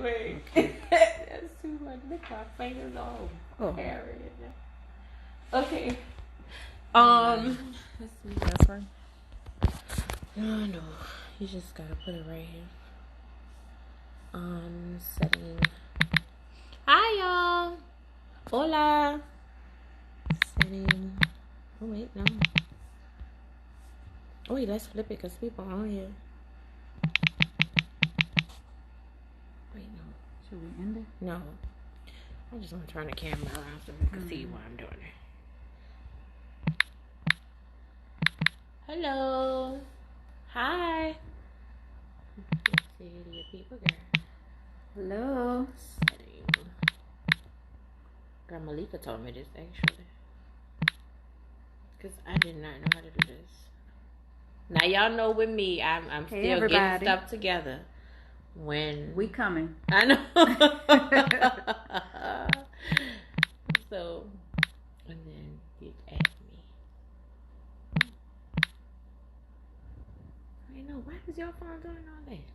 way. That's too much. Look, my fingers all hairy. Okay. Let's see. That's right. No. You just gotta put it right here. Setting. Hi, y'all. Hola. Setting. Oh, wait, no. Oh, wait, let's flip it because people are on here. Wait, no. Should we end it? No. I just want to turn the camera around so you can see what I'm doing. Hello. Hi. Let's see your people, girl. Hello. Setting. Girl, Malika told me this actually. Because I did not know how to do this. Now y'all know with me, I'm still everybody. getting stuff together. When we coming. I know. So, and then you add me. I know. Why is your phone doing all that?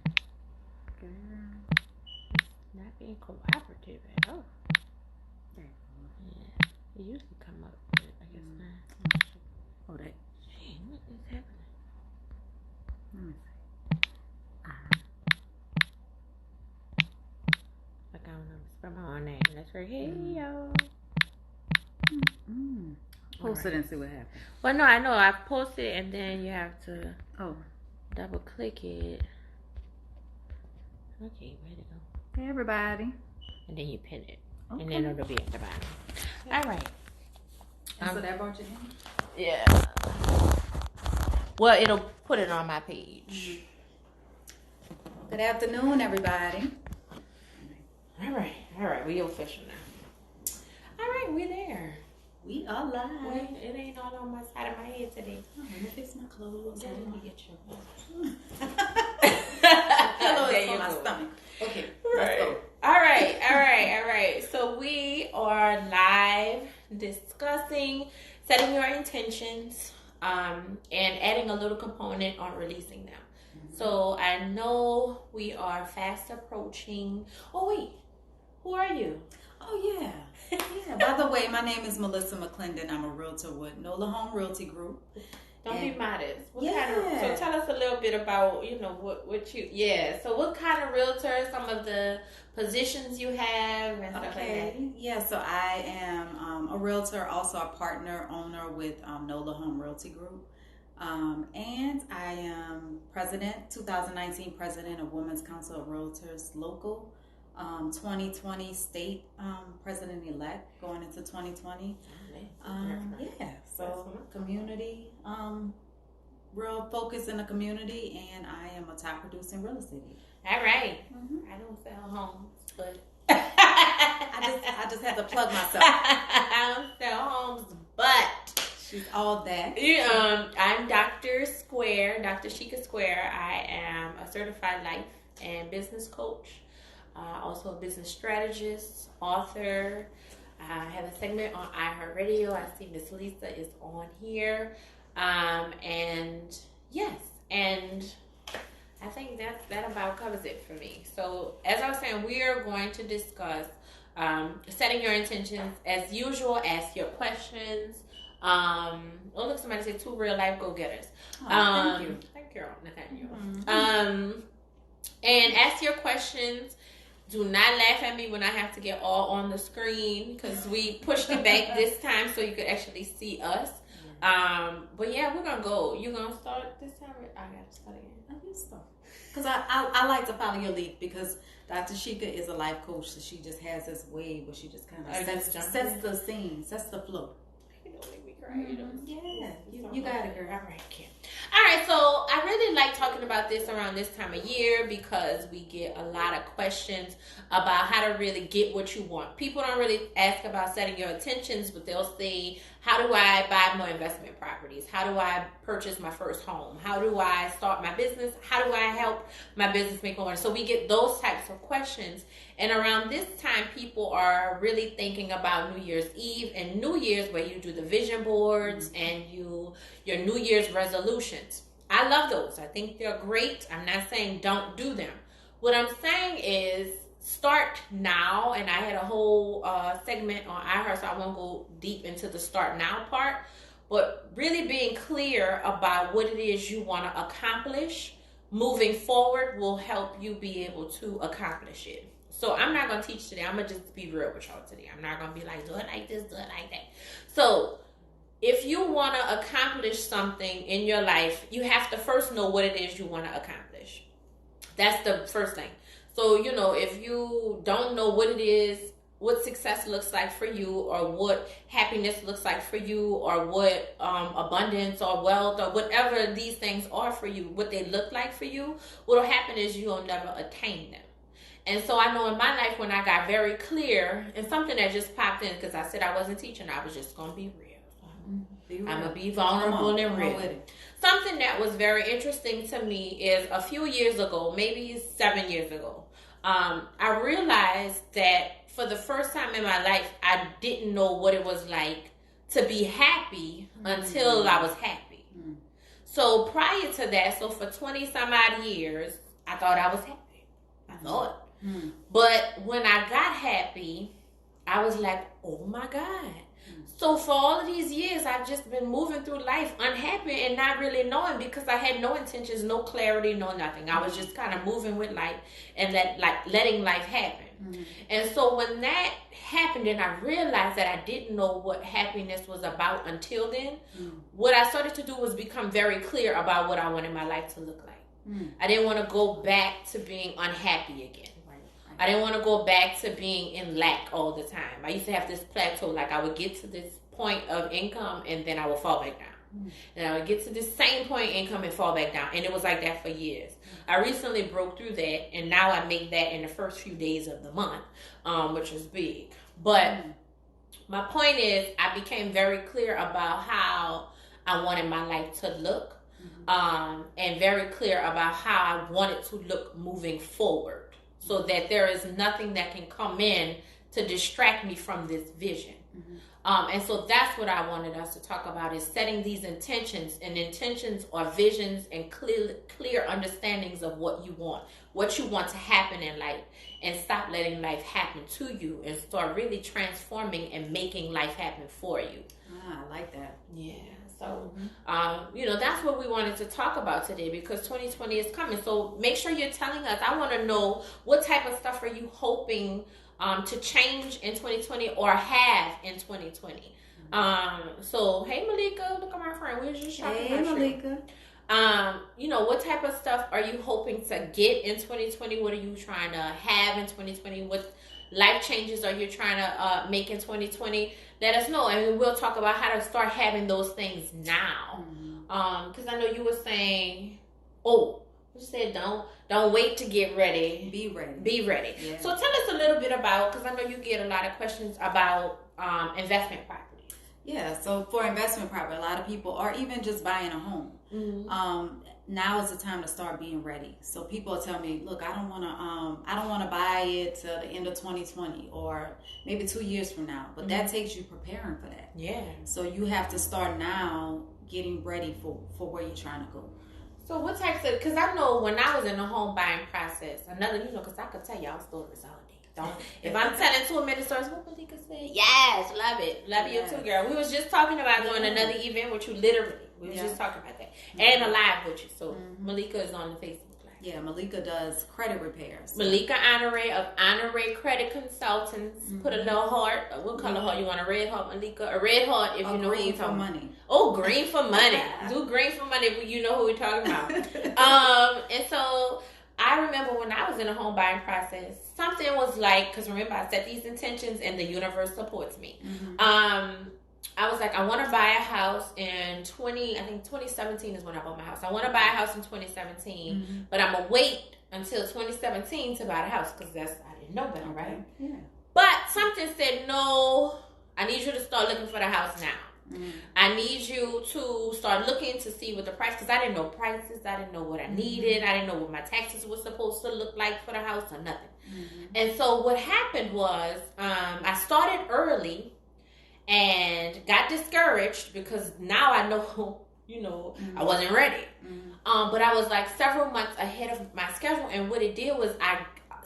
Girl. It's not being cooperative at all. Yeah. It usually come up, but I guess not. Oh, that. Hey, what is happening? Let me see. Like I don't know, spell my own name. That's right. Hey, yo. Post it and see what happens. Well, no, I know. I posted it, and then you have to double click it. Okay, where'd it go? Hey, everybody. And then you pin it. Okay. And then it'll be at the bottom. All right. So that brought you in? Yeah. Well, it'll put it on my page. Good afternoon, everybody. All right. We official now. All right, we're there. We are live. Wait, it ain't all on my side of my head today. Oh, let me fix my clothes. Let me get your Pillow is on my stomach. Okay, let's go. All right. So we are live discussing setting your intentions and adding a little component on releasing them. So I know we are fast approaching. Oh, wait. Who are you? Oh, yeah. By the way, my name is Melissa McClendon. I'm a realtor with NOLA Home Realty Group. Don't be modest. So tell us a little bit about, what you, so what kind of realtor, some of the positions you have and stuff like that. Yeah, so I am a realtor, also a partner owner with NOLA Home Realty Group. And I am 2019 president of Women's Council of Realtors Local, 2020 state president-elect going into 2020. So community, real focus in the community, and I am a top producing real estate agent. All right. I don't sell homes, but I just had to plug myself. I don't sell homes, but she's all that. I'm Dr. Sheika Square. I am a certified life and business coach, also a business strategist, author. I have a segment on iHeartRadio. I see Miss Lisa is on here. And I think that about covers it for me. So as I was saying, we are going to discuss setting your intentions. As usual, ask your questions. Look, somebody said 2 real life go-getters. Thank you. Thank you, Nathaniel. And ask your questions. Do not laugh at me when I have to get all on the screen because we pushed it back this time so you could actually see us. But yeah, we're gonna go. You gonna start this time? I gotta start again. You start. Because I like to follow your lead because Dr. Sheika is a life coach, so she just has this way where she just kind of sets the scene, sets the flow. You don't make me cry. You got it, girl. All right, Kim. All right, so I really like talking about this around this time of year because we get a lot of questions about how to really get what you want. People don't really ask about setting your intentions, but they'll say, how do I buy more investment properties? How do I purchase my first home? How do I start my business? How do I help my business make more money? So we get those types of questions. And around this time, people are really thinking about New Year's Eve and New Year's, where you do the vision boards and your New Year's resolutions. I love those. I think they're great. I'm not saying don't do them. What I'm saying is start now, and I had a whole segment on iHeart, so I won't go deep into the start now part, but really being clear about what it is you want to accomplish moving forward will help you be able to accomplish it. So I'm not going to teach today. I'm going to just be real with y'all today. I'm not going to be like, do it like this, do it like that. So if you want to accomplish something in your life, you have to first know what it is you want to accomplish. That's the first thing. So, you know, if you don't know what it is, what success looks like for you, or what happiness looks like for you, or what abundance or wealth or whatever these things are for you, what they look like for you, what will happen is you'll never attain them. And so I know in my life when I got very clear, and something that just popped in, because I said I wasn't teaching, I was just going to be real. I'm going to be vulnerable and real. Something that was very interesting to me is a few years ago, maybe 7 years ago, I realized that for the first time in my life, I didn't know what it was like to be happy until I was happy. So prior to that, so for 20 some odd years, I thought I was happy. I thought. But when I got happy, I was like, oh my God. So for all of these years, I've just been moving through life unhappy and not really knowing, because I had no intentions, no clarity, no nothing. I was just kind of moving with life and letting life happen. And so when that happened and I realized that I didn't know what happiness was about until then, what I started to do was become very clear about what I wanted my life to look like. I didn't want to go back to being unhappy again. I didn't want to go back to being in lack all the time. I used to have this plateau, like I would get to this point of income and then I would fall back down. And I would get to this same point of income and fall back down. And it was like that for years. I recently broke through that, and now I make that in the first few days of the month, which is big. But my point is, I became very clear about how I wanted my life to look, and very clear about how I wanted to look moving forward, so that there is nothing that can come in to distract me from this vision. And so that's what I wanted us to talk about, is setting these intentions. And intentions are visions and clear understandings of what you want to happen in life, and stop letting life happen to you and start really transforming and making life happen for you. I like that. Yeah. So, you know, that's what we wanted to talk about today, because 2020 is coming. So make sure you're telling us. I want to know, what type of stuff are you hoping to change in 2020 or have in 2020? So, hey, Malika, look at my friend. We were just shopping. Hey, Malika. You know, what type of stuff are you hoping to get in 2020? What are you trying to have in 2020? What life changes are you trying to make in 2020? Let us know, and we'll talk about how to start having those things now. Because I know you were saying, you said don't wait to get ready. Be ready. Be ready. Yeah. So tell us a little bit about, because I know you get a lot of questions about investment properties. Yeah, so for investment property, a lot of people, or even just buying a home, now is the time to start being ready. So people tell me, look, I don't want to buy it till the end of 2020 or maybe 2 years from now. But that takes you preparing for that. Yeah. So you have to start now getting ready for where you're trying to go. So what types of, because I know when I was in the home buying process, because I could tell y'all stories all day. If I'm telling 2 minute stories, what Malika said? Yes, love it. Love you too, girl. We was just talking about doing another event with you, literally. We was just talking about that. And a live with you. So Malika is on the Facebook Live. Yeah, Malika does credit repairs. Malika Honore of Honore Credit Consultants. Put a little heart. What color heart you want? A red heart, Malika? A red heart if you know who we're talking about. Money. Oh, green for money. Do green for money if you know who we're talking about. And so I remember when I was in the home buying process, something was like, because remember I set these intentions and the universe supports me. I was like, I want to buy a house in 2017 is when I bought my house. I want to buy a house in 2017, but I'm going to wait until 2017 to buy the house, because I didn't know better, right? Yeah. But something said, no, I need you to start looking for the house now. I need you to start looking to see what the price, because I didn't know prices. I didn't know what I needed. I didn't know what my taxes were supposed to look like for the house or nothing. And so what happened was I started early and got discouraged, because now I know, I wasn't ready. But I was like several months ahead of my schedule. And what it did was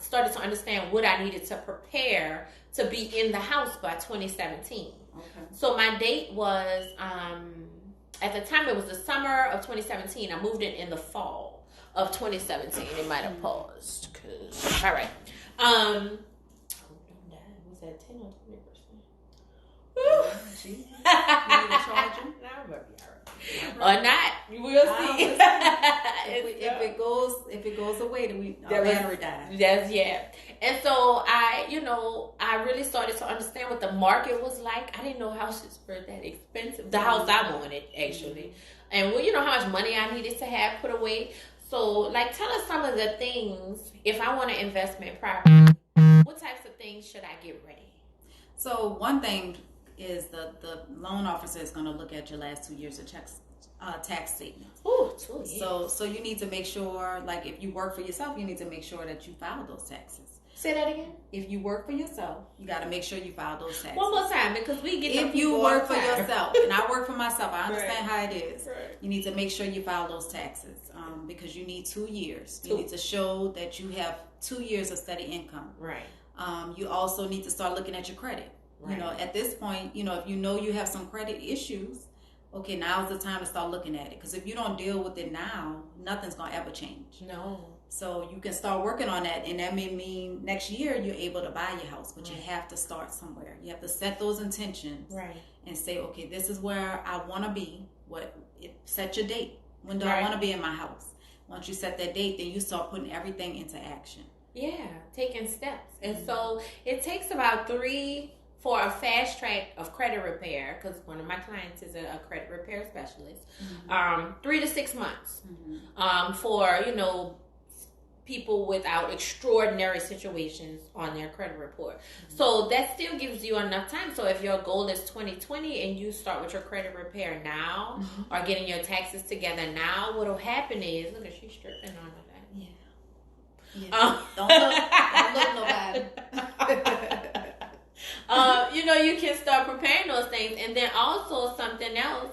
started to understand what I needed to prepare to be in the house by 2017. Okay. So my date was, at the time it was the summer of 2017. I moved in the fall of 2017. It might have paused. All right. Was that 10 or 20%? You need a charger? No, I'm gonna be all right. Or not, we'll see. If it goes away, then our battery dies. That's And so I really started to understand what the market was like. I didn't know houses were that expensive. The house I wanted, actually, and how much money I needed to have put away. So, tell us some of the things if I want an investment property. What types of things should I get ready? So one thing is the loan officer is going to look at your last 2 years of tax statements. Ooh, 2 years. So you need to make sure, if you work for yourself, you need to make sure that you file those taxes. Say that again. If you work for yourself, you got to make sure you file those taxes. One more time, because we get. If you work for yourself, and I work for myself, I understand how it is. Right. You need to make sure you file those taxes because you need 2 years. You need to show that you have 2 years of steady income. Right. You also need to start looking at your credit. Right. At this point, if you have some credit issues, okay, now's the time to start looking at it. Because if you don't deal with it now, nothing's going to ever change. No. So you can start working on that, and that may mean next year you're able to buy your house, but you have to start somewhere. You have to set those intentions and say, okay, this is where I want to be. Set your date. When do I want to be in my house? Once you set that date, then you start putting everything into action. Yeah, taking steps. And so it takes about 3 for a fast track of credit repair, because one of my clients is a credit repair specialist. 3 to 6 months for people without extraordinary situations on their credit report. So that still gives you enough time. So if your goal is 2020 and you start with your credit repair now or getting your taxes together now, what will happen is, look at she's stripping on that. Yeah. Don't look nobody. You can start preparing those things. And then also something else,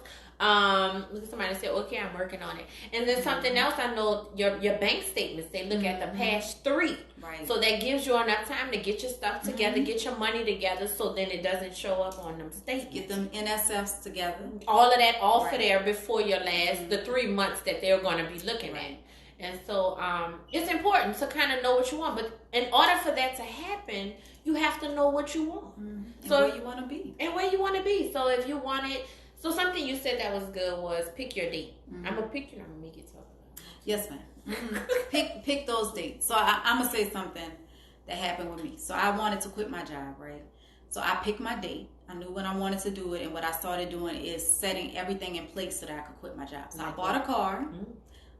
somebody said, okay, I'm working on it. And then something else, I know your bank statements, they look at the past 3. Right. So that gives you enough time to get your stuff together, get your money together, so then it doesn't show up on them statements. Get them NSFs together. All of that off of there before your the 3 months that they're going to be looking at. And so it's important to kind of know what you want. But in order for that to happen, you have to know what you want. And so where you want to be. And where you want to be. So if you want it, so something you said that was good was pick your date. I'm going to pick you and I'm going to make you talk about it. Yes, ma'am. Pick those dates. So I'm going to say something that happened with me. So I wanted to quit my job, right? So I picked my date. I knew when I wanted to do it. And what I started doing is setting everything in place so that I could quit my job. So I bought a car.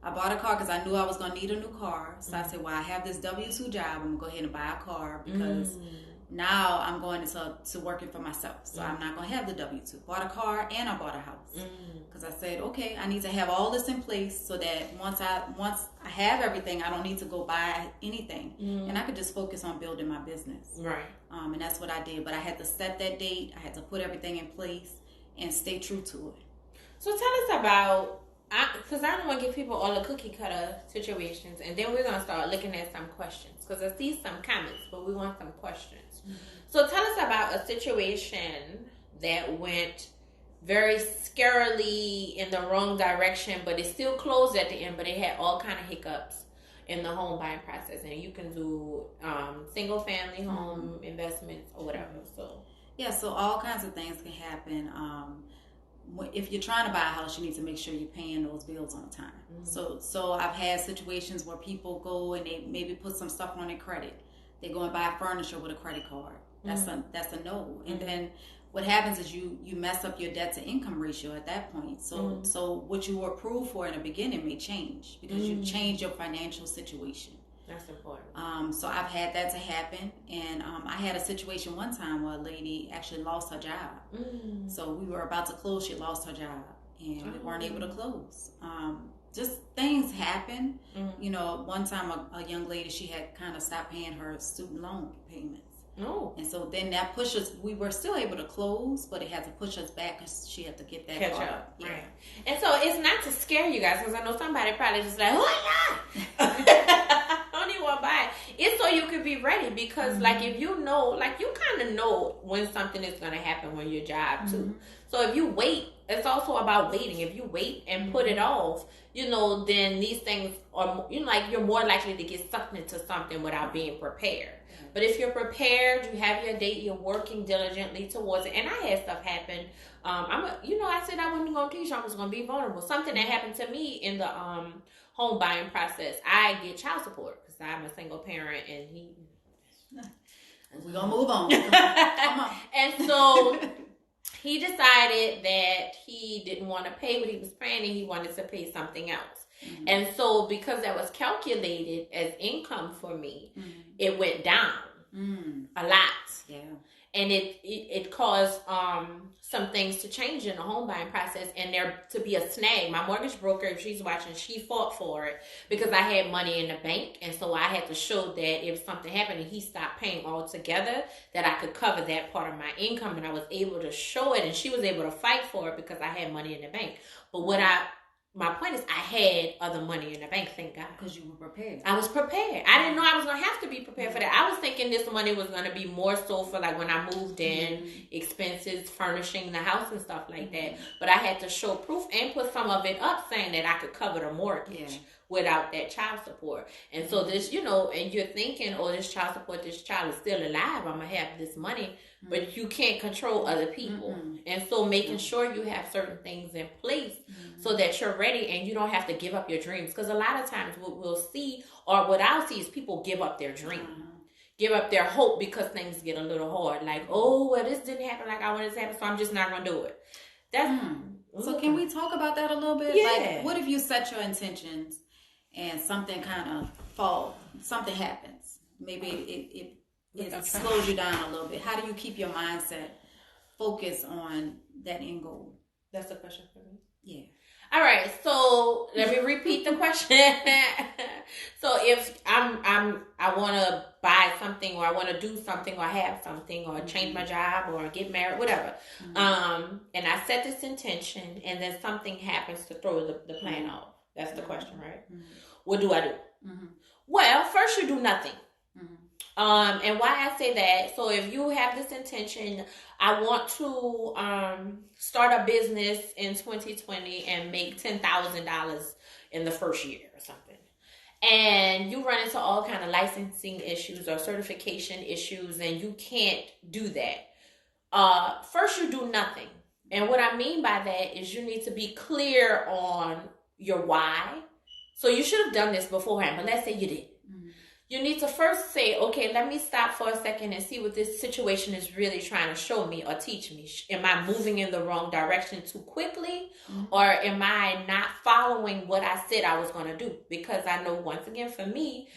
I bought a car because I knew I was going to need a new car. So I said, well, I have this W-2 job. I'm going to go ahead and buy a car because now I'm going to working for myself. So I'm not going to have the W-2. Bought a car and I bought a house. Because I said, okay, I need to have all this in place so that once I have everything, I don't need to go buy anything. And I could just focus on building my business. Right. And that's what I did. But I had to set that date. I had to put everything in place and stay true to it. So tell us about... because I don't want to give people all the cookie cutter situations, and then we're going to start looking at some questions, because I see some comments, but we want some questions. So tell us about a situation that went very scarily in the wrong direction, but it still closed at the end, but it had all kind of hiccups in the home buying process. And you can do single family home investments or whatever. So all kinds of things can happen. If you're trying to buy a house, you need to make sure you're paying those bills on time. So I've had situations where people go and they maybe put some stuff on their credit. They go and buy furniture with a credit card. That's a no. And then what happens is you mess up your debt to income ratio at that point. So what you were approved for in the beginning may change because you change your financial situation. That's important. So I've had that to happen, and I had a situation one time where a lady actually lost her job. So we were about to close, she lost her job, and we weren't able to close. Just things happen. One time a young lady, she had kind of stopped paying her student loan payments. And so then that pushed us, we were still able to close, but it had to push us back because she had to get that catch car. up. Yeah. Right. And so it's not to scare you guys, because I know somebody probably just like, oh my God, I don't even want to buy it. It's so you can be ready because, like, if you know, like, you kind of know when something is going to happen on your job, too. So if you wait, it's also about waiting. If you wait and put it off, you know, then these things are, you know, like, you're more likely to get sucked into something without being prepared. But if you're prepared, you have your date, you're working diligently towards it. And I had stuff happen. I said I wasn't going to teach. I was going to be vulnerable. Something that happened to me in the home buying process. I get child support because I'm a single parent, and we're going to move on. Come on. And so he decided that he didn't want to pay what he was paying, and he wanted to pay something else. And so because that was calculated as income for me, it went down a lot. Yeah. And it caused some things to change in the home buying process, and there to be a snag. My mortgage broker, if she's watching, she fought for it because I had money in the bank, and so I had to show that if something happened and he stopped paying altogether, that I could cover that part of my income, and I was able to show it, and she was able to fight for it because I had money in the bank. But my point is, I had other money in the bank, thank God. Because you were prepared. I was prepared. I didn't know I was going to have to be prepared for that. I was thinking this money was going to be more so for, like, when I moved in, expenses, furnishing the house and stuff like that. But I had to show proof and put some of it up saying that I could cover the mortgage without that child support. And so this, you know, and you're thinking, oh, this child support, this child is still alive, I'm going to have this money. But you can't control other people. And so making sure you have certain things in place so that you're ready and you don't have to give up your dreams. Because a lot of times what we'll see, or what I'll see, is people give up their dream. Give up their hope because things get a little hard. Like, oh, well, this didn't happen like I wanted it to happen, so I'm just not going to do it. So can we talk about that a little bit? Yeah. Like, what if you set your intentions and something kind of something happens? Maybe it slows you down a little bit. How do you keep your mindset focused on that end goal? That's a question for me. Yeah. All right. So let me repeat the question. So if I want to buy something, or I want to do something, or have something, or change my job, or get married, whatever, and I set this intention, and then something happens to throw the plan off. That's the question, right? What do I do? Well, first you do nothing. And why I say that, so if you have this intention, I want to start a business in 2020 and make $10,000 in the first year or something, and you run into all kind of licensing issues or certification issues, and you can't do that, first you do nothing. And what I mean by that is you need to be clear on your why. So you should have done this beforehand, but let's say you did. You need to first say, okay, let me stop for a second and see what this situation is really trying to show me or teach me. Am I moving in the wrong direction too quickly? Or am I not following what I said I was going to do? Because I know, once again, for me,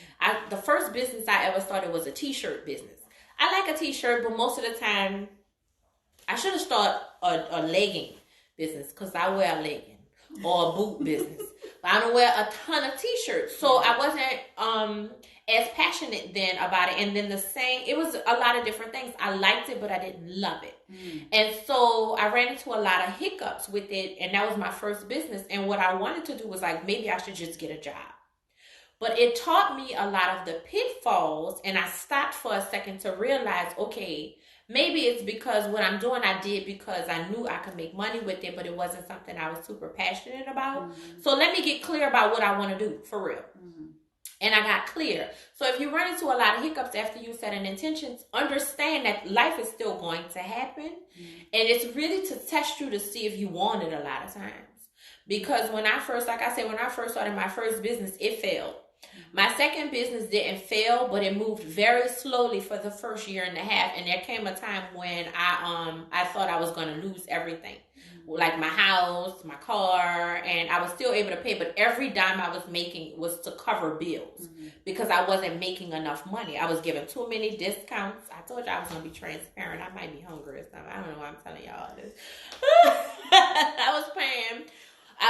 the first business I ever started was a t-shirt business. I like a t-shirt, but most of the time, I should have started a legging business because I wear a legging, or a boot business. But I don't wear a ton of t-shirts. So I wasn't as passionate then about it. And then it was a lot of different things. I liked it, but I didn't love it. And so I ran into a lot of hiccups with it. And that was my first business. And what I wanted to do was, like, maybe I should just get a job. But it taught me a lot of the pitfalls. And I stopped for a second to realize, okay, maybe it's because what I'm doing, I did because I knew I could make money with it, but it wasn't something I was super passionate about. So let me get clear about what I want to do for real. And I got clear. So if you run into a lot of hiccups after you set an intention, understand that life is still going to happen. And it's really to test you to see if you want it a lot of times. Because when I first started my first business, it failed. My second business didn't fail, but it moved very slowly for the first year and a half. And there came a time when I thought I was going to lose everything. Like my house, my car, and I was still able to pay, but every dime I was making was to cover bills because I wasn't making enough money. I was giving too many discounts. I told you I was going to be transparent. I might be hungry or something. I don't know why I'm telling y'all this. I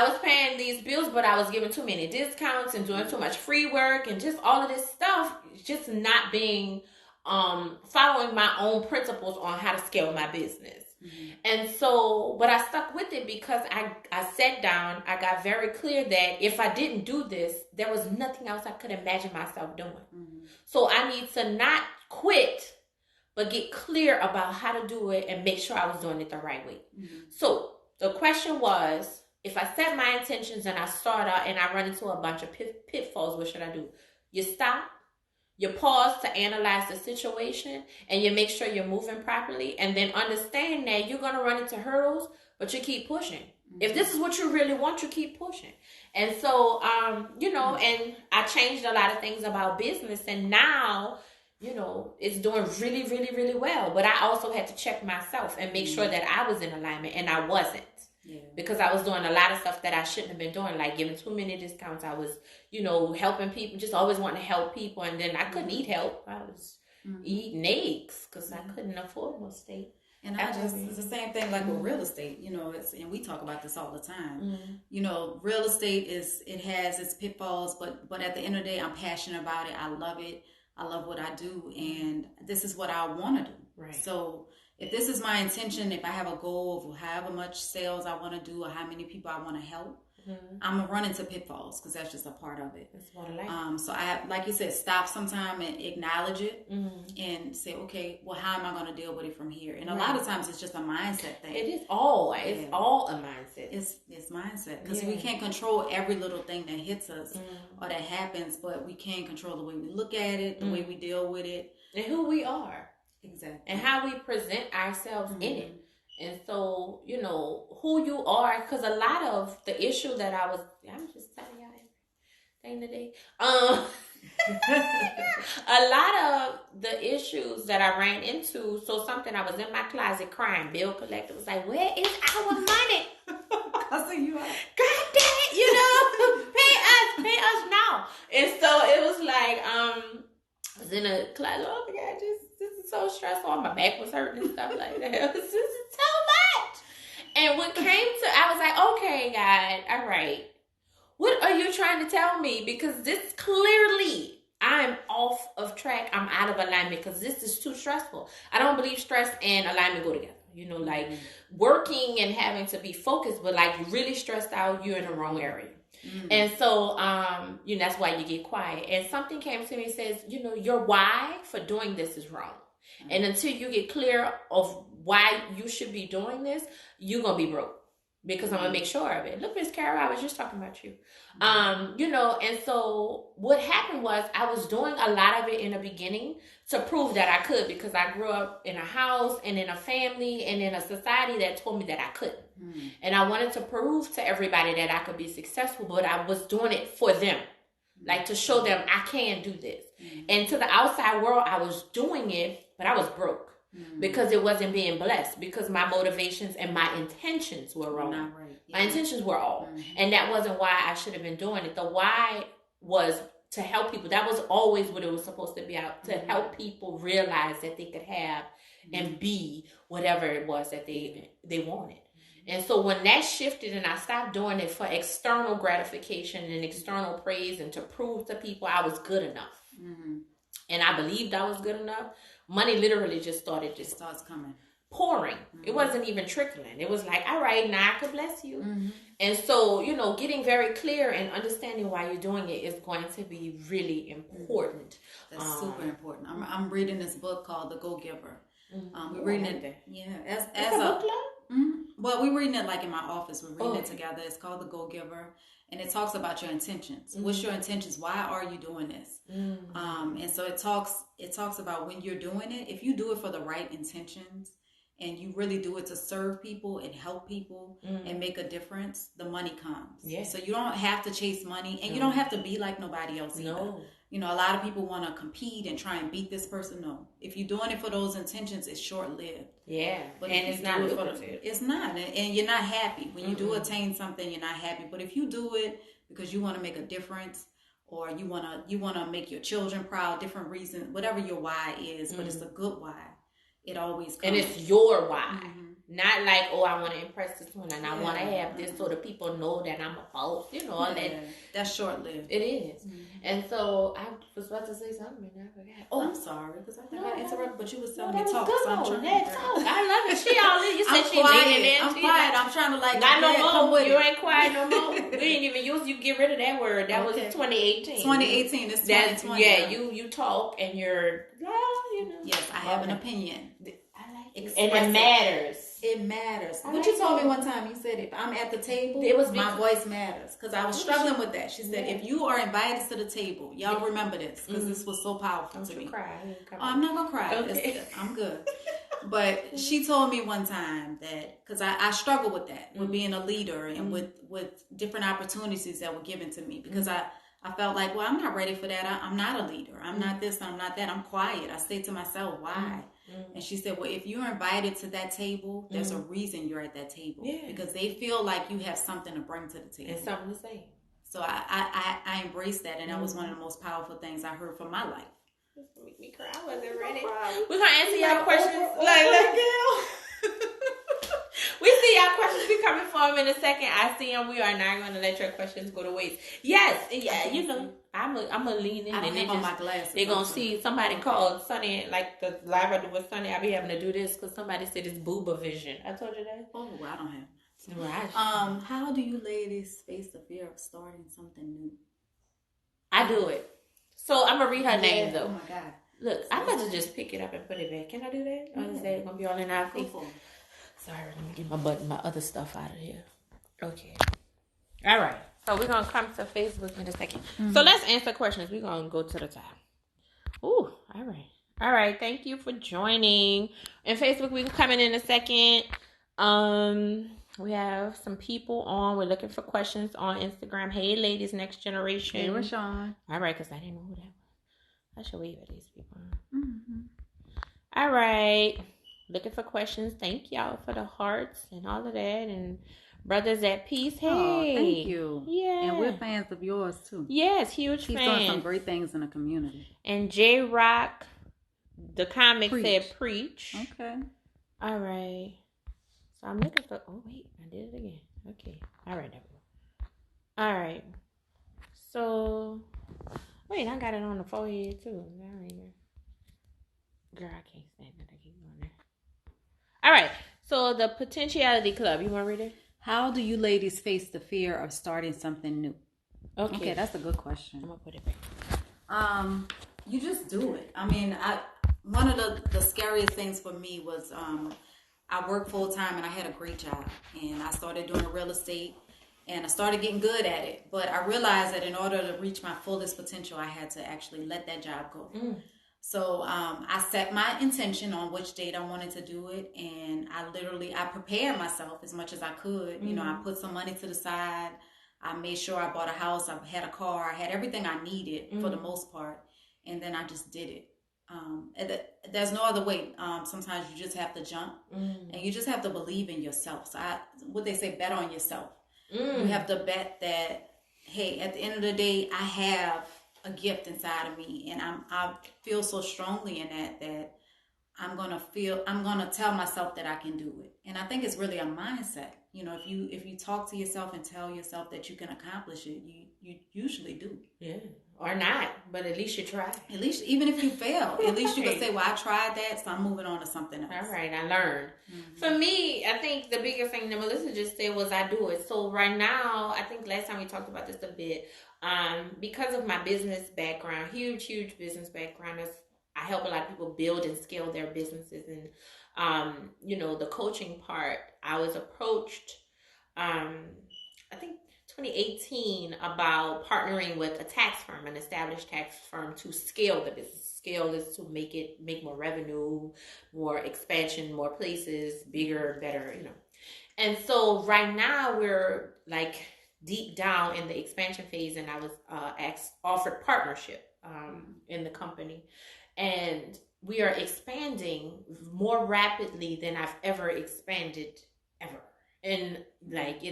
was paying these bills, but I was giving too many discounts and doing too much free work and just all of this stuff, just not being, following my own principles on how to scale my business. And so, but I stuck with it because I sat down, I got very clear that if I didn't do this, there was nothing else I could imagine myself doing. So I need to not quit, but get clear about how to do it and make sure I was doing it the right way. So the question was, if I set my intentions and I start out and I run into a bunch of pitfalls, what should I do? You stop, you pause to analyze the situation, and you make sure you're moving properly, and then understand that you're going to run into hurdles, but you keep pushing. If this is what you really want, you keep pushing. And so, and I changed a lot of things about business, and now, it's doing really, really, really well. But I also had to check myself and make sure that I was in alignment, and I wasn't. Yeah. Because I was doing a lot of stuff that I shouldn't have been doing, like giving too many discounts. I was, helping people, just always wanting to help people. And then I couldn't eat help. I was eating eggs because I couldn't afford no steak. And it's the same thing like with real estate, and we talk about this all the time. Real estate it has its pitfalls, but at the end of the day, I'm passionate about it. I love it. I love what I do. And this is what I want to do. Right. So if this is my intention, if I have a goal of however much sales I want to do or how many people I want to help, I'm going to run into pitfalls because that's just a part of it. That's what I like. So I have, like you said, stop sometime and acknowledge it and say, okay, well, how am I going to deal with it from here? And a lot of times it's just a mindset thing. It is always. Yeah. It's all a mindset. It's mindset because we can't control every little thing that hits us or that happens, but we can control the way we look at it, the way we deal with it. And who we are. Exactly. And how we present ourselves in it. And so, who you are, because a lot of the issue that I'm just telling y'all everything today. A lot of the issues that I ran into, so something I was in my closet crying, bill collector was like, where is our money? I see you are. God damn it, pay us now. And so it was like, I was in a closet, oh my God, this is so stressful. My back was hurting and stuff like that. This is so much. And when came to, I was like, okay, God, all right. What are you trying to tell me? Because this clearly, I'm off of track. I'm out of alignment because this is too stressful. I don't believe stress and alignment go together. Like working and having to be focused, but like you're really stressed out, you're in the wrong area. And so, that's why you get quiet. And something came to me and says, your why for doing this is wrong. And until you get clear of why you should be doing this, you're going to be broke. Because I'm going to make sure of it. Look, Miss Carol, I was just talking about you. And so what happened was I was doing a lot of it in the beginning to prove that I could, because I grew up in a house and in a family and in a society that told me that I couldn't. And I wanted to prove to everybody that I could be successful, but I was doing it for them. Like to show them I can do this. And to the outside world, I was doing it, but I was broke. Because it wasn't being blessed, because my motivations and my intentions were wrong. Not right. Yeah. My intentions were off. And that wasn't why I should have been doing it. The why was to help people. That was always what it was supposed to be out, to help people realize that they could have and be whatever it was that they wanted. And so when that shifted and I stopped doing it for external gratification and external praise and to prove to people I was good enough. And I believed I was good enough, money literally just starts coming, pouring. It wasn't even trickling. It was like, all right, now I could bless you. And so, getting very clear and understanding why you're doing it is going to be really important. That's super important. I'm reading this book called The Go-Giver. We're reading it. Yeah, as a book club. Well, we're reading it like in my office. We're reading it together. It's called The Go-Giver. And it talks about your intentions. What's your intentions? Why are you doing this? And so it talks about when you're doing it, if you do it for the right intentions and you really do it to serve people and help people and make a difference, the money comes. Yeah. So you don't have to chase money and you don't have to be like nobody else either. No. A lot of people want to compete and try and beat this person. No. If you're doing it for those intentions, it's short-lived. Yeah. But and it's not lucrative. It's not. And you're not happy. When you do attain something, you're not happy. But if you do it because you want to make a difference or you want to make your children proud, different reason, whatever your why is, but it's a good why. it always comes. And it's your why. Not like, oh, I want to impress this one and I want to have this so the people know that I'm a boss. You know, all that. That's short-lived. It is. And so I was about to say something and I forgot. Oh, I'm sorry because I think I interrupted, but you was telling me to talk. So I'm trying to talk. I love it. She all in. You said she leaning in. I'm quiet. I'm trying to like. Not no more. You ain't quiet no more. We didn't even use. You get rid of that word. That was 2018. 2018. It's 2020. Yeah, you talk and you're. You know. Yes, I have an opinion. I like it. And it matters. It matters. What you told me one time, you said if I'm at the table, my voice matters. Because I was struggling with that. She said, if you are invited to the table, y'all remember this, because this was so powerful to me. Cry. I'm not going to cry. Okay. I'm good. But she told me one time that, because I struggle with that, with being a leader and with different opportunities that were given to me. Because I felt like, well, I'm not ready for that. I'm not a leader. I'm not this, I'm not that. I'm quiet. I stay to myself. Why? And she said, well, if you're invited to that table, there's a reason you're at that table. Yeah. Because they feel like you have something to bring to the table. And something to say. So I embraced that, and that was one of the most powerful things I heard from my life. This will make me cry. I wasn't ready. We're going to answer y'all questions. We see y'all questions be coming for them in a second. I see them. We are not going to let your questions go to waste. Yes. Yeah, you know. I'm a lean in and they're going to see somebody called Sunny, like the live I do with Sunny. I be having to do this because somebody said it's booba vision. I told you that? Oh, well, I don't have it. Right. How do you ladies face the fear of starting something new? I do it. So I'm going to read her name though. Oh my God. Look, I'm about to just pick it up and put it back. Can I do that? Or is that going to be all in our face? Sorry, let me get my other stuff out of here. Okay. All right. So we're going to come to Facebook in a second. So let's answer questions. We're going to go to the top. Ooh, all right. All right. Thank you for joining. And Facebook, we can come in a second. We have some people on. We're looking for questions on Instagram. Hey, ladies, next generation. Hey, Rashawn. All right, because I didn't know who that was. I should wave at these people. All right. Looking for questions. Thank y'all for the hearts and all of that. And Brothers at Peace. Hey. Oh, thank you. Yeah. And we're fans of yours, too. Yes, huge fans. He's doing some great things in the community. And J Rock, the comic said preach. Okay. All right. So I'm looking for... Oh, wait. I did it again. Okay. All right. There we go. All right. So... Wait, I got it on the forehead, too. Girl, I can't stand it. I keep going there. All right. So the Potentiality Club. You want to read it? How do you ladies face the fear of starting something new? Okay, that's a good question. I'm gonna put it back. You just do it. I mean, one of the scariest things for me was I worked full time and I had a great job, and I started doing real estate, and I started getting good at it. But I realized that in order to reach my fullest potential, I had to actually let that job go. So I set my intention on which date I wanted to do it, and I prepared myself as much as I could. You know, I put some money to the side. I made sure I bought a house. I had a car. I had everything I needed for the most part, and then I just did it. There's no other way. Sometimes you just have to jump, and you just have to believe in yourself. So what they say, bet on yourself. You have to bet that, hey, at the end of the day, I have a gift inside of me, and I feel so strongly in that I'm gonna tell myself that I can do it. And I think it's really a mindset. You know, if you talk to yourself and tell yourself that you can accomplish it, you usually do. Yeah, or not, but at least you try. At least, even if you fail, at least you can say, well, I tried that, so I'm moving on to something else. All right, I learned. For me, I think the biggest thing that Melissa just said was I do it. So right now, I think last time we talked about this a bit, because of my business background, huge business background, I help a lot of people build and scale their businesses. And, you know, the coaching part, I was approached, I think 2018, about partnering with a tax firm, an established tax firm, to scale the business. Scale is to make more revenue, more expansion, more places, bigger, better, you know. And so right now we're like deep down in the expansion phase, and I was offered partnership in the company. And we are expanding more rapidly than I've ever expanded ever. And like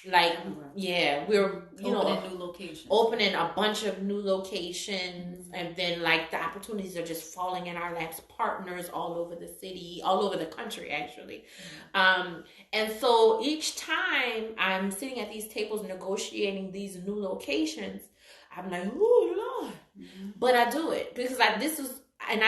Like, yeah, we're opening new locations, opening a bunch of new locations, and then like the opportunities are just falling in our laps. Partners all over the city, all over the country, actually. And so each time I'm sitting at these tables negotiating these new locations, I'm like, oh Lord, but I do it because I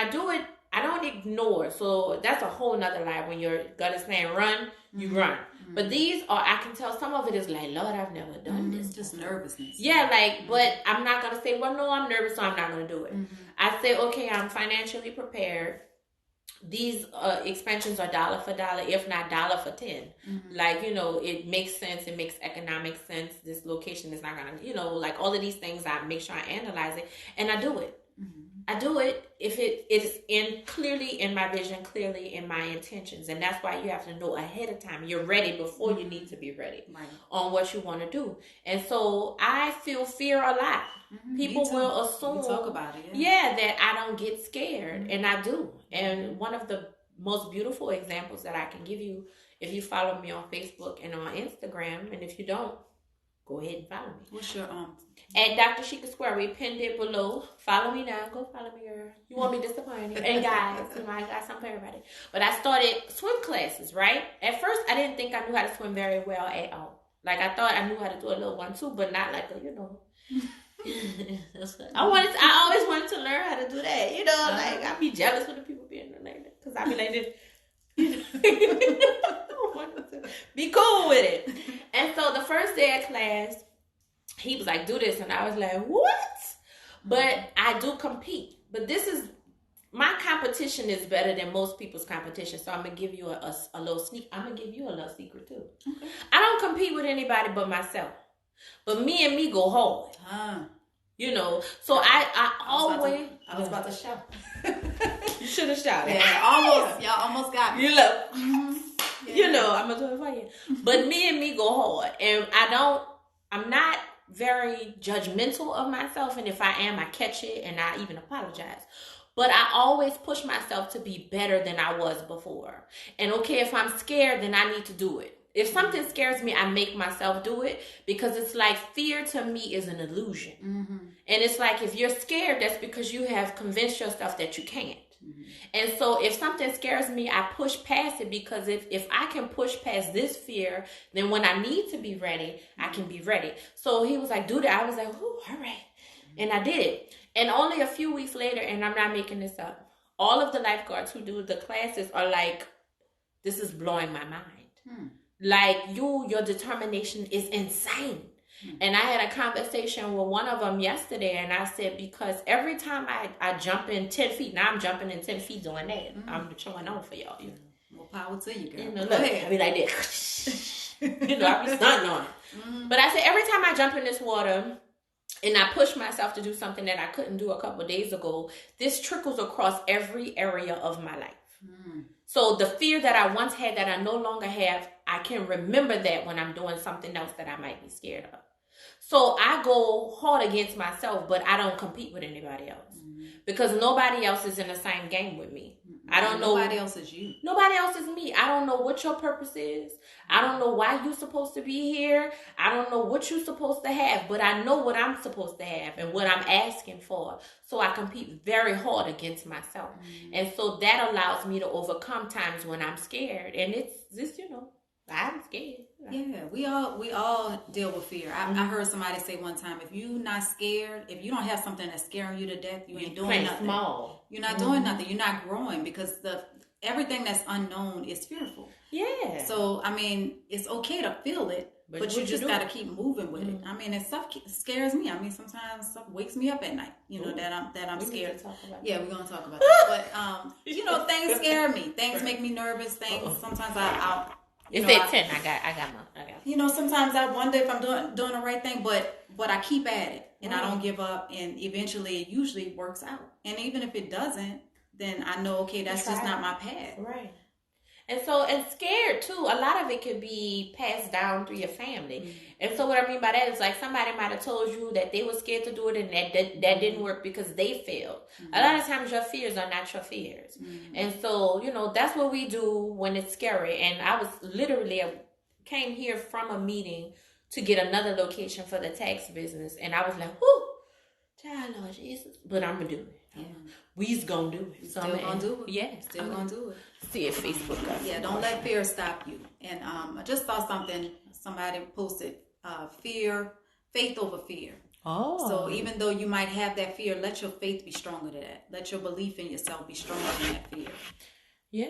do it. I don't ignore. So that's a whole nother lie. When your gut is saying run, you run. But these are, I can tell some of it is like, Lord, I've never done this. Just nervousness. Yeah, like, but I'm not going to say, well, no, I'm nervous, so I'm not going to do it. I say, okay, I'm financially prepared. These expansions are dollar for dollar, if not dollar for 10. Like, it makes sense. It makes economic sense. This location is not going to, like all of these things, I make sure I analyze it and I do it. I do it if it is clearly in my vision, clearly in my intentions. And that's why you have to know ahead of time. You're ready before you need to be ready on what you want to do. And so I feel fear a lot. People will assume, we talk about it, that I don't get scared. And I do. And one of the most beautiful examples that I can give you, if you follow me on Facebook and on Instagram, and if you don't, go ahead and follow me. What's your At Dr. Sheika Square, we pinned it below. Follow me now. Go follow me, girl. You won't be disappointed. And guys, I got something for everybody. But I started swim classes, right? At first, I didn't think I knew how to swim very well at all. Like, I thought I knew how to do a little 1-2, but not like I always wanted to learn how to do that. Like, I'd be jealous when the people be in there like that. Because I'd be like this. Be cool with it. And so the first day of class, he was like, do this. And I was like, what? But I do compete. But my competition is better than most people's competition. So I'm going to give you a little sneak. I'm going to give you a little secret too. Okay. I don't compete with anybody but myself. But me and me go hard. So I always... I was about to shout. You should have shouted. Yeah, y'all almost got me. You look. I'm going to do it for you. But me and me go hard. And I'm not very judgmental of myself. And if I am, I catch it and I even apologize. But I always push myself to be better than I was before. And okay, if I'm scared, then I need to do it. If something scares me, I make myself do it because it's like fear to me is an illusion. And it's like if you're scared, that's because you have convinced yourself that you can't. And so if something scares me, I push past it because if I can push past this fear, then when I need to be ready, I can be ready. So he was like, do that. I was like, ooh, all right. And I did it. And only a few weeks later, and I'm not making this up, all of the lifeguards who do the classes are like, this is blowing my mind. Like your determination is insane. And I had a conversation with one of them yesterday, and I said, because every time I jump in 10 feet, now I'm jumping in 10 feet doing that. I'm showing on for y'all. More power to you, girl. Look, I be like this. I be stunting on it. But I said, every time I jump in this water and I push myself to do something that I couldn't do a couple of days ago, this trickles across every area of my life. So the fear that I once had that I no longer have, I can remember that when I'm doing something else that I might be scared of. So I go hard against myself, but I don't compete with anybody else because nobody else is in the same game with me. I don't know. Nobody else is you. Nobody else is me. I don't know what your purpose is. I don't know why you're supposed to be here. I don't know what you're supposed to have, but I know what I'm supposed to have and what I'm asking for. So I compete very hard against myself. And so that allows me to overcome times when I'm scared. And it's this, I'm scared. Yeah, we all deal with fear. I heard somebody say one time, if you're not scared, if you don't have something that's scaring you to death, you ain't doing nothing. Small. You're not doing nothing. You're not growing because everything that's unknown is fearful. Yeah. So I mean, it's okay to feel it, but you just got to keep moving with it. I mean, and stuff scares me. I mean, sometimes stuff wakes me up at night. That I'm scared. Yeah, we're gonna talk about that. But things scare me. Things make me nervous. Things sometimes I'll It's at 10. I got my. Sometimes I wonder if I'm doing the right thing, but I keep at it and I don't give up, and eventually it usually works out. And even if it doesn't, then I know, okay, that's just not my path. Right. And scared too. A lot of it could be passed down through your family. And so what I mean by that is like somebody might have told you that they were scared to do it and that didn't work because they failed. A lot of times your fears are not your fears. And so, that's what we do when it's scary. And I was literally came here from a meeting to get another location for the tax business. And I was like, whoo, child, Lord Jesus. But I'm going to do it. Yeah. We's going to do it. So still going to do it. Yeah. Still going to do it. See if Facebook goes. Yeah, don't let fear stop you. And I just saw somebody posted, faith over fear. Oh. So even though you might have that fear, let your faith be stronger than that. Let your belief in yourself be stronger than that fear. Yeah.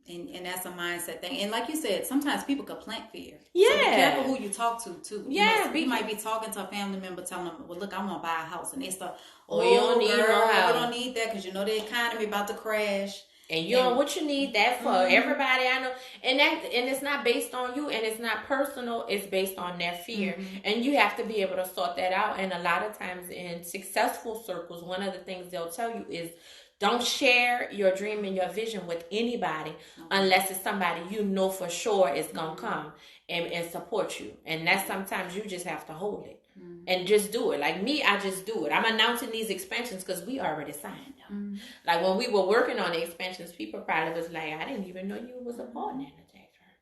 And that's a mindset thing. And like you said, sometimes people could plant fear. Yeah. So be careful who you talk to, too. Yeah. You might be talking to a family member telling them, well, look, I want to buy a house. And they start, you don't need girl, no house. You don't need that because you know the economy about to crash. And you know what you need that for. Everybody I know. And it's not based on you, and it's not personal. It's based on their fear. And you have to be able to sort that out. And a lot of times in successful circles, one of the things they'll tell you is don't share your dream and your vision with anybody unless it's somebody you know for sure is going to come and support you. And that's sometimes you just have to hold it. And just do it. Like me, I just do it. I'm announcing these expansions because we already signed them. Like when we were working on the expansions, people probably was like, I didn't even know you was a partner in the tax firm.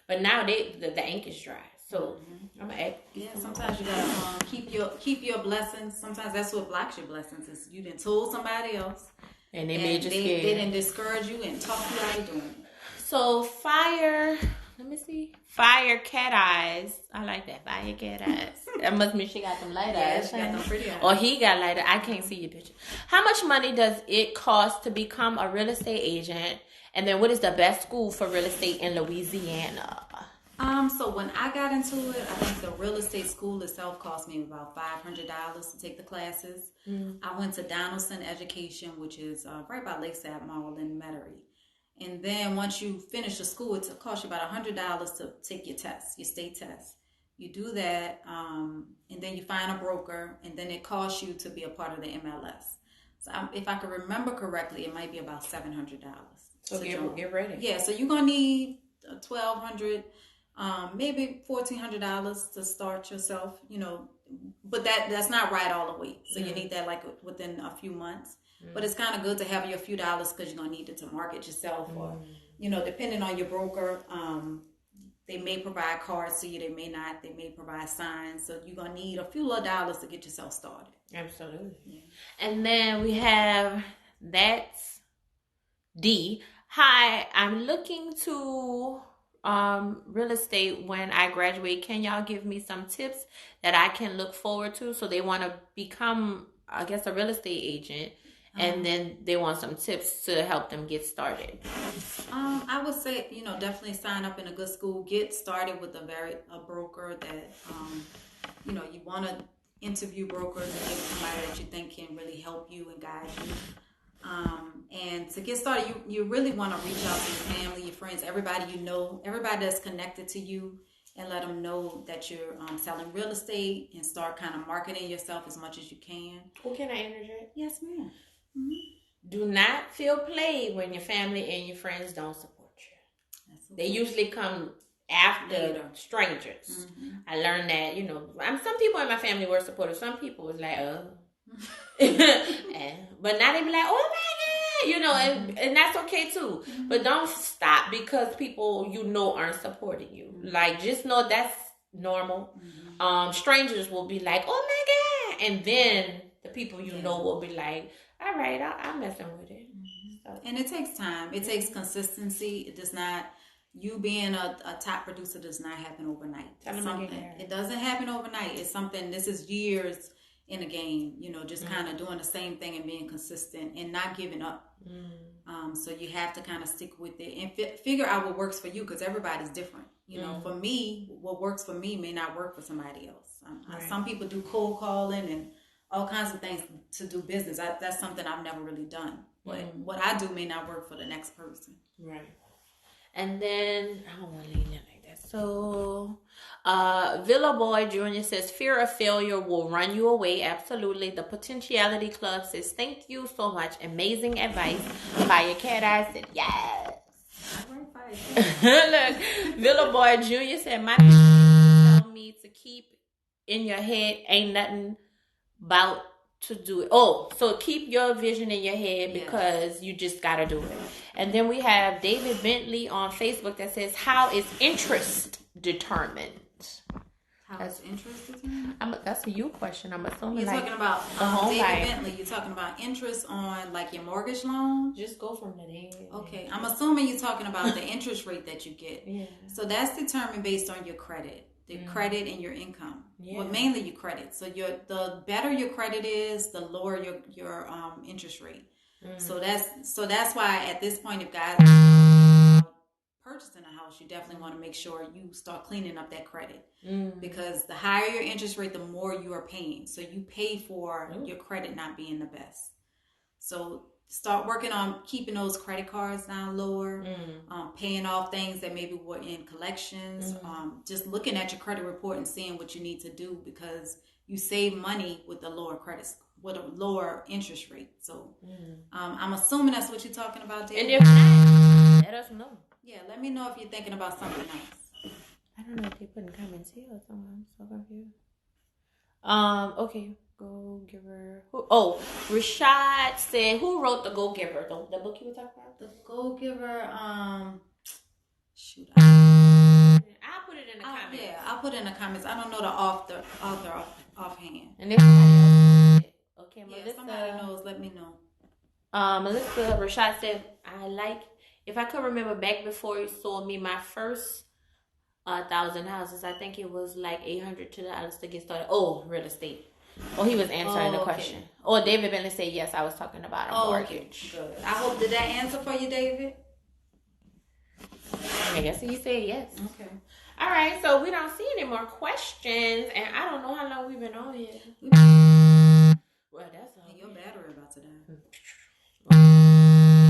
But now the ink is dry. So I'm gonna act. Yeah, sometimes you gotta keep your blessings. Sometimes that's what blocks your blessings is you done told somebody else. And they made you scared. They didn't discourage you and talk you out of doing it. So fire cat eyes. I like that. Fire cat eyes. That must mean she got them light eyes. She got them pretty eyes. Or he got light eyes. I can't see your picture. How much money does it cost to become a real estate agent? And then what is the best school for real estate in Louisiana? So when I got into it, I think the real estate school itself cost me about $500 to take the classes. I went to Donaldson Education, which is right by Lakeside Mall in Metairie. And then once you finish the school, it costs you about $100 to take your test, your state test. You do that, and then you find a broker, and then it costs you to be a part of the MLS. So if I can remember correctly, it might be about $700. So get ready. Yeah, so you're gonna need $1,200, maybe $1,400 to start yourself. But that's not right all the way. So you need that like within a few months. But it's kind of good to have your few dollars because you're going to need it to market yourself or, depending on your broker, they may provide cards to you. They may not. They may provide signs. So you're going to need a few little dollars to get yourself started. Absolutely. Yeah. And then we have that's D. Hi, I'm looking to real estate when I graduate. Can y'all give me some tips that I can look forward to? So they want to become, I guess, a real estate agent. And then they want some tips to help them get started. I would say, definitely sign up in a good school. Get started with a broker that, you want to interview brokers and get somebody that you think can really help you and guide you. And to get started, you really want to reach out to your family, your friends, everybody everybody that's connected to you, and let them know that you're selling real estate and start kind of marketing yourself as much as you can. Who can I interject? Yes, ma'am. Do not feel played when your family and your friends don't support you. Okay. They usually come after strangers. I learned that, some people in my family were supportive. Some people was like, but now they be like, oh my God, and that's okay too. But don't stop because people aren't supporting you. Like, just know that's normal. Strangers will be like, oh my God. And then the people will be like, all right, I'm messing with it. So. And it takes time. It takes consistency. It does not, you being a top producer does not happen overnight. It doesn't happen overnight. It's something, this is years in a game, just kind of doing the same thing and being consistent and not giving up. So you have to kind of stick with it and figure out what works for you because everybody's different. For me, what works for me may not work for somebody else. Some people do cold calling and all kinds of things to do business. That's something I've never really done. But what I do may not work for the next person. Right. And then, I don't want to leave it like that. So, Villa Boy Jr. says, fear of failure will run you away. Absolutely. The Potentiality Club says, thank you so much. Amazing advice. Fire Cat Eye said, yes. Look, Villa Boy Jr. said, my tell me to keep in your head ain't nothing about to do it. Oh, so keep your vision in your head because you just got to do it. And then we have David Bentley on Facebook that says, how is interest determined? How is interest determined? That's a you question. I'm assuming you're talking about home David Bentley. You're talking about interest on like your mortgage loan. Just go from the there. Okay, I'm assuming you're talking about the interest rate that you get. Yeah. So that's determined based on your credit, the credit and your income. Yeah. Well, mainly your credit. So the better your credit is, the lower your interest rate. So that's why at this point, if guys purchasing a house, you definitely want to make sure you start cleaning up that credit, because the higher your interest rate, the more you are paying. So you pay for your credit not being the best. So start working on keeping those credit cards down lower, paying off things that maybe were in collections, just looking at your credit report and seeing what you need to do, because you save money with the lower credits, with a lower interest rate. So I'm assuming that's what you're talking about, David. And if not, let us know. Yeah, let me know if you're thinking about something else. I don't know if they put in comments here or something. I'm so confused. Okay. Go Giver. Rashad said, who wrote the Go Giver? The book you were talking about? The Go Giver, shoot. I'll put it in the comments. Yeah, I'll put it in the comments. I don't know the author offhand. And if somebody else knows it. Okay, Melissa. Yeah, somebody knows, let me know. Melissa Rashad said, if I could remember back before you sold me my first 1,000 houses, I think it was like $800 to get started. Oh, real estate. Oh, he was answering the question. Oh, David Bentley said yes. I was talking about a mortgage. Okay. Good. I hope, did that answer for you, David? I guess he said yes. Okay. All right, so we don't see any more questions, and I don't know how long we've been on here. Well, that's all. Your battery about to die.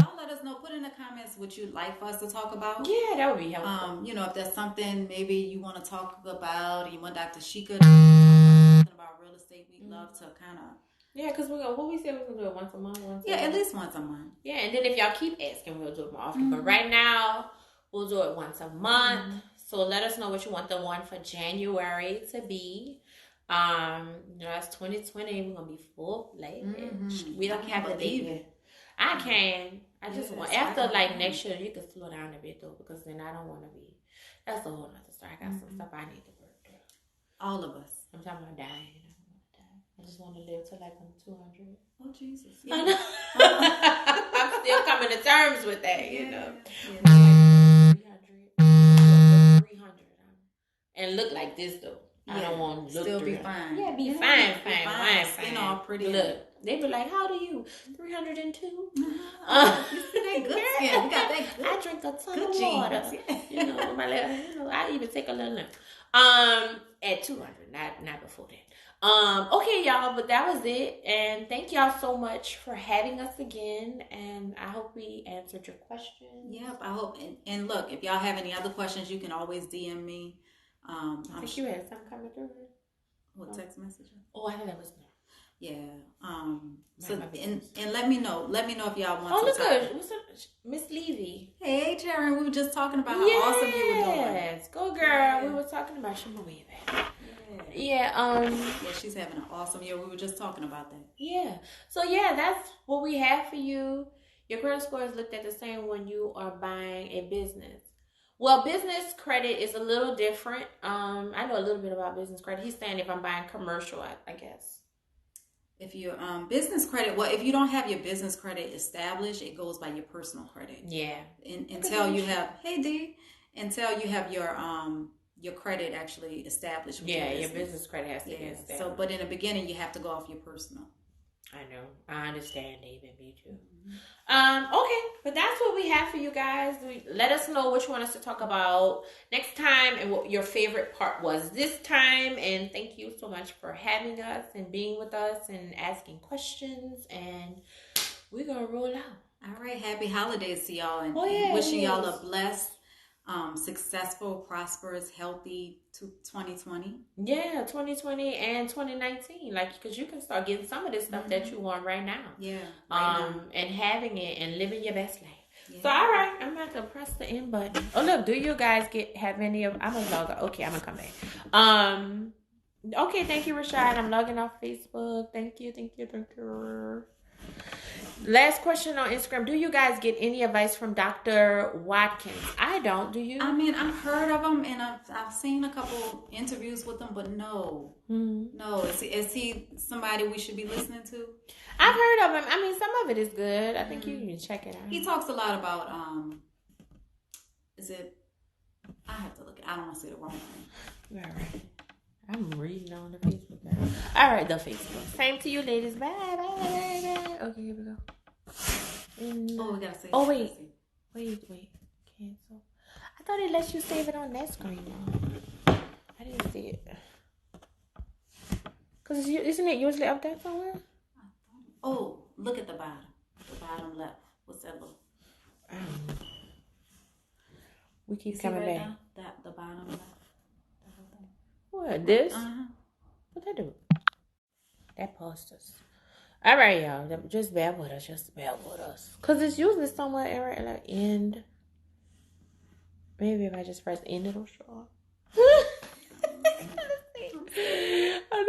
Y'all let us know. Put in the comments what you'd like for us to talk about. Yeah, that would be helpful. If there's something maybe you want to talk about, you want Dr. Sheika to talk something about real estate, we'd love to kind of. Yeah, because what we said we can do it once a month. At least once a month. Yeah, and then if y'all keep asking, we'll do it more often. But right now, we'll do it once a month. So let us know what you want the one for January to be. It's 2020. We're gonna be full-fledged. We don't have to be. I can. I just want after next year you can slow down a bit though, because then I don't want to be. That's a whole nother story. I got some stuff I need to work through. All of us. I'm talking about dying. I just want to live till I'm 200. Oh Jesus! Yeah. I know. I'm still coming to terms with that. You know. Yeah. 300. And look like this though. I don't want to look still be fine. Yeah, be fine. Skin all pretty. Look, they be like, "How old are you?" 302. You see that good skin? You got that good. I drink a ton of genes. water. My little, I even take a little nap. At 200, not before that. Okay, y'all, but that was it. And thank y'all so much for having us again. And I hope we answered your questions. Yep, I hope. And look, if y'all have any other questions, you can always DM me. I think you had some coming through. What text message? Oh, I thought that was me. Yeah. So and let me know. Let me know if y'all want. Oh, look good. What's up, Miss Levy? Hey, Taryn. We were just talking about how awesome you were doing. Yes, go girl. Yeah. We were talking about your movie. Yeah. She's having an awesome year. We were just talking about that. Yeah. So that's what we have for you. Your credit score is looked at the same when you are buying a business. Well, business credit is a little different. I know a little bit about business credit. He's saying if I'm buying commercial, I guess. If your business credit, if you don't have your business credit established, it goes by your personal credit. Yeah. Until you have your credit actually established. With your business credit has to be established. So, but in the beginning, you have to go off your personal. I know. I understand, David. Me too. Okay, but that's what we have for you guys. Let us know what you want us to talk about next time and what your favorite part was this time. And thank you so much for having us and being with us and asking questions. And we're going to roll out. All right. Happy holidays to y'all. And wishing y'all a blessed, successful, prosperous, healthy 2020. Yeah, 2020 and 2019. Because you can start getting some of this stuff that you want right now. Yeah. And having it and living your best life. Yeah. So, all right, I'm about to press the end button. Oh, look, do you guys have any of... I'm going to log out. Okay, I'm going to come back. Okay, thank you, Rashad. I'm logging off Facebook. Thank you. Last question on Instagram. Do you guys get any advice from Dr. Watkins? I don't. Do you? I mean, I've heard of him and I've seen a couple interviews with him, but no. No. Is he somebody we should be listening to? I've heard of him. I mean, some of it is good. I think you can check it out. He talks a lot about, I have to look. I don't want to say the wrong thing. All right. I'm reading on the Facebook. All right, the Facebook. Same to you, ladies. Bye, bye, bye, bye. Okay, here we go. We gotta say. Oh, wait. Cancel. I thought it lets you save it on that screen now. I didn't see it. Because isn't it usually up there somewhere? Oh, look at the bottom. The bottom left. What's that look? I don't know. We keep You coming see back. That the bottom left. What, this? What that do? That posters. All right, y'all. Just bear with us. Because it's usually somewhere at like end. Maybe if I just press end, it'll show up.